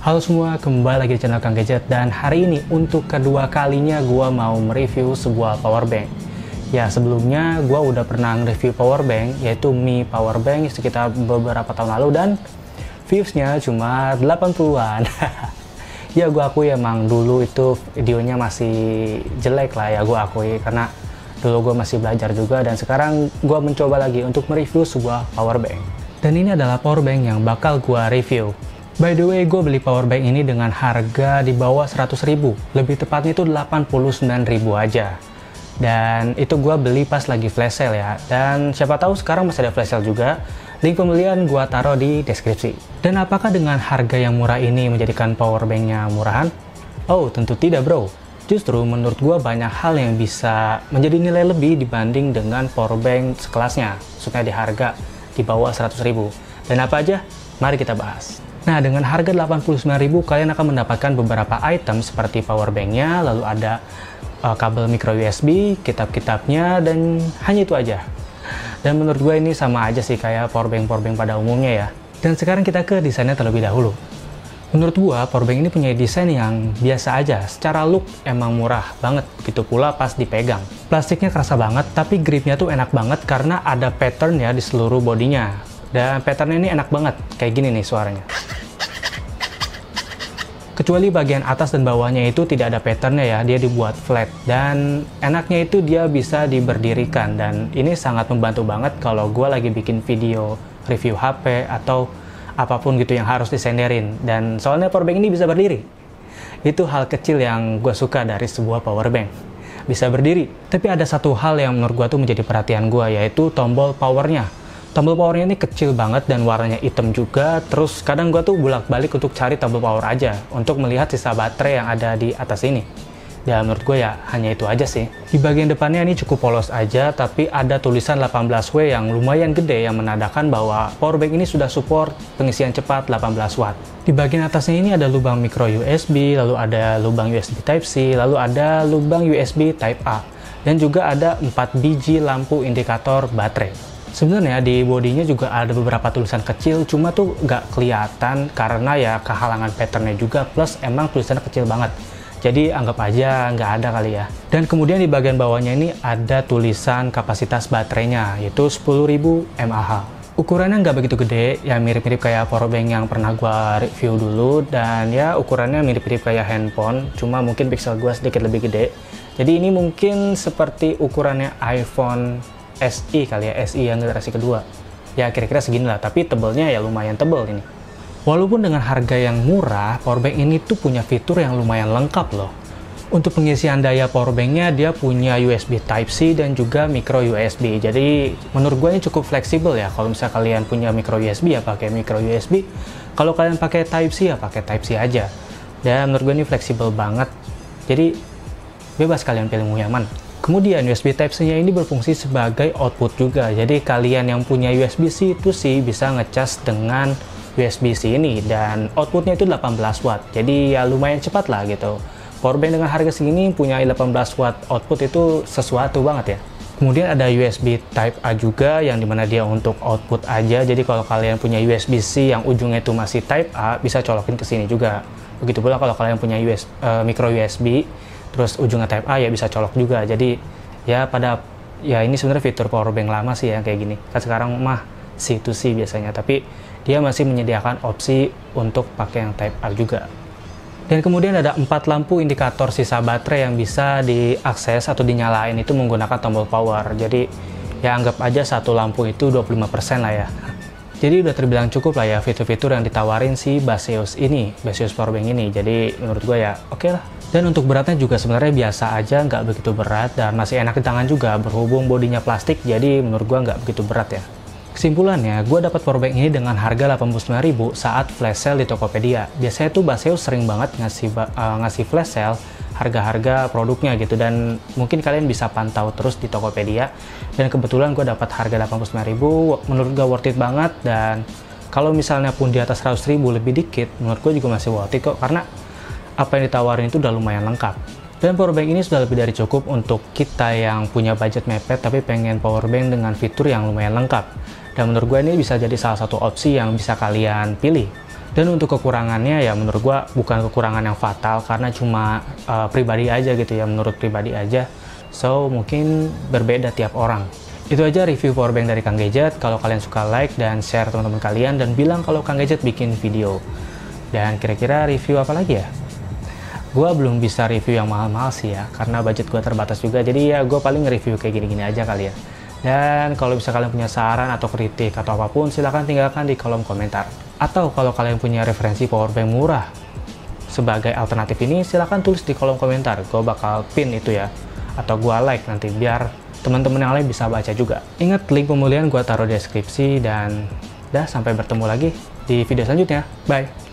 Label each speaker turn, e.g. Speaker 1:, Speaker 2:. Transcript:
Speaker 1: Halo semua, kembali lagi di channel Kang Gadget, dan hari ini untuk kedua kalinya gue mau mereview sebuah powerbank. Ya, sebelumnya gue udah pernah nge-review powerbank, yaitu Mi Powerbank sekitar beberapa tahun lalu, dan viewsnya cuma 80-an. Ya, gue akui emang dulu itu videonya masih jelek lah ya, gue akui, karena dulu gue masih belajar juga, dan sekarang gue mencoba lagi untuk mereview sebuah powerbank. Dan ini adalah powerbank yang bakal gue review. By the way, gue beli powerbank ini dengan harga di bawah 100.000, lebih tepatnya itu 89.000 aja. Dan itu gue beli pas lagi flash sale ya, dan siapa tahu sekarang masih ada flash sale juga. Link pembelian gue taruh di deskripsi. Dan apakah dengan harga yang murah ini menjadikan powerbanknya murahan? Oh, tentu tidak bro. Justru menurut gue banyak hal yang bisa menjadi nilai lebih dibanding dengan powerbank sekelasnya, maksudnya di harga di bawah 100.000. Dan apa aja? Mari kita bahas. Nah, dengan harga 89.000 kalian akan mendapatkan beberapa item seperti powerbanknya, lalu ada kabel micro USB, kitab-kitabnya, dan hanya itu aja. Dan menurut gue ini sama aja sih kayak powerbank pada umumnya ya. Dan sekarang kita ke desainnya terlebih dahulu. Menurut gue powerbank ini punya desain yang biasa aja, secara look emang murah banget, begitu pula pas dipegang. Plastiknya kerasa banget, tapi gripnya tuh enak banget karena ada pattern ya di seluruh bodinya. Dan patternnya ini enak banget, kayak gini nih suaranya. Kecuali bagian atas dan bawahnya itu tidak ada patternnya ya, dia dibuat flat. Dan enaknya itu dia bisa diberdirikan, dan ini sangat membantu banget kalau gue lagi bikin video review HP atau apapun gitu yang harus disenderin. Dan soalnya powerbank ini bisa berdiri. Itu hal kecil yang gue suka dari sebuah powerbank. Bisa berdiri. Tapi ada satu hal yang menurut gue tuh menjadi perhatian gue, yaitu tombol powernya. Tombol powernya ini kecil banget dan warnanya hitam juga. Terus kadang gue tuh bolak-balik untuk cari tombol power aja untuk melihat sisa baterai yang ada di atas ini. Dan menurut gue ya hanya itu aja sih. Di bagian depannya ini cukup polos aja, tapi ada tulisan 18W yang lumayan gede yang menandakan bahwa powerbank ini sudah support pengisian cepat 18 watt. Di bagian atasnya ini ada lubang micro USB, lalu ada lubang USB Type-C, lalu ada lubang USB Type-A. Dan juga ada 4 biji lampu indikator baterai. Sebenarnya di bodinya juga ada beberapa tulisan kecil, cuma tuh nggak kelihatan karena ya kehalangan patternnya juga, plus emang tulisannya kecil banget. Jadi anggap aja nggak ada kali ya. Dan kemudian di bagian bawahnya ini ada tulisan kapasitas baterainya, yaitu 10.000 mAh. Ukurannya nggak begitu gede, ya mirip-mirip kayak powerbank yang pernah gua review dulu, dan ya ukurannya mirip-mirip kayak handphone, cuma mungkin pixel gua sedikit lebih gede. Jadi ini mungkin seperti ukurannya iPhone SI kali ya, SI yang generasi kedua. Ya kira-kira segini lah, tapi tebelnya ya lumayan tebel ini. Walaupun dengan harga yang murah, powerbank ini tuh punya fitur yang lumayan lengkap loh. Untuk pengisian daya powerbanknya, dia punya USB Type-C dan juga micro USB. Jadi menurut gue ini cukup fleksibel ya. Kalau misalnya kalian punya micro USB ya pakai micro USB. Kalau kalian pakai Type-C ya pakai Type-C aja. Dan menurut gue ini fleksibel banget. Jadi bebas kalian pilih yang mana. Kemudian USB Type-C-nya ini berfungsi sebagai output juga. Jadi kalian yang punya USB-C itu sih bisa ngecas dengan USB-C ini, dan outputnya itu 18 watt. Jadi ya lumayan cepat lah gitu. Powerbank dengan harga segini punya 18 watt output itu sesuatu banget ya. Kemudian ada USB Type-A juga yang dimana dia untuk output aja. Jadi kalau kalian punya USB-C yang ujungnya itu masih Type-A, bisa colokin ke sini juga. Begitu pula kalau kalian punya micro USB terus ujungnya Type-A ya bisa colok juga. Jadi ya ini sebenarnya fitur powerbank lama sih yang kayak gini. Kan sekarang mah C2C biasanya, tapi dia masih menyediakan opsi untuk pakai yang Type-A juga. Dan kemudian ada 4 lampu indikator sisa baterai yang bisa diakses atau dinyalain itu menggunakan tombol power. Jadi ya anggap aja satu lampu itu 25% lah ya. Jadi udah terbilang cukup lah ya fitur-fitur yang ditawarin si Baseus powerbank ini. Jadi menurut gue ya oke lah. Dan untuk beratnya juga sebenarnya biasa aja, nggak begitu berat, dan masih enak di tangan juga berhubung bodinya plastik, jadi menurut gua nggak begitu berat ya. Kesimpulannya, gue dapat powerbank ini dengan harga 89.000 saat flash sale di Tokopedia. Biasanya tuh Baseus sering banget ngasih flash sale harga-harga produknya gitu, dan mungkin kalian bisa pantau terus di Tokopedia. Dan kebetulan gue dapat harga 89.000, menurut gue worth it banget. Dan kalau misalnya pun di atas 100.000 lebih dikit, menurut gue juga masih worth it kok, karena apa yang ditawarin itu udah lumayan lengkap. Dan powerbank ini sudah lebih dari cukup untuk kita yang punya budget mepet tapi pengen powerbank dengan fitur yang lumayan lengkap. Dan menurut gue ini bisa jadi salah satu opsi yang bisa kalian pilih. Dan untuk kekurangannya ya menurut gua bukan kekurangan yang fatal, karena cuma pribadi aja gitu ya, menurut pribadi aja. So mungkin berbeda tiap orang. Itu aja review powerbank dari Kang Gadget. Kalau kalian suka, like dan share teman-teman kalian, dan bilang kalau Kang Gadget bikin video. Dan kira-kira review apa lagi ya? Gua belum bisa review yang mahal-mahal sih ya, karena budget gua terbatas juga. Jadi ya gue paling review kayak gini-gini aja kali ya. Dan kalau bisa kalian punya saran atau kritik atau apapun, silahkan tinggalkan di kolom komentar. Atau kalau kalian punya referensi powerbank murah sebagai alternatif ini, silahkan tulis di kolom komentar. Gue bakal pin itu ya, atau gue like nanti biar teman-teman yang lain bisa baca juga. Ingat, link pemulihan gue taruh di deskripsi, dan sampai bertemu lagi di video selanjutnya. Bye!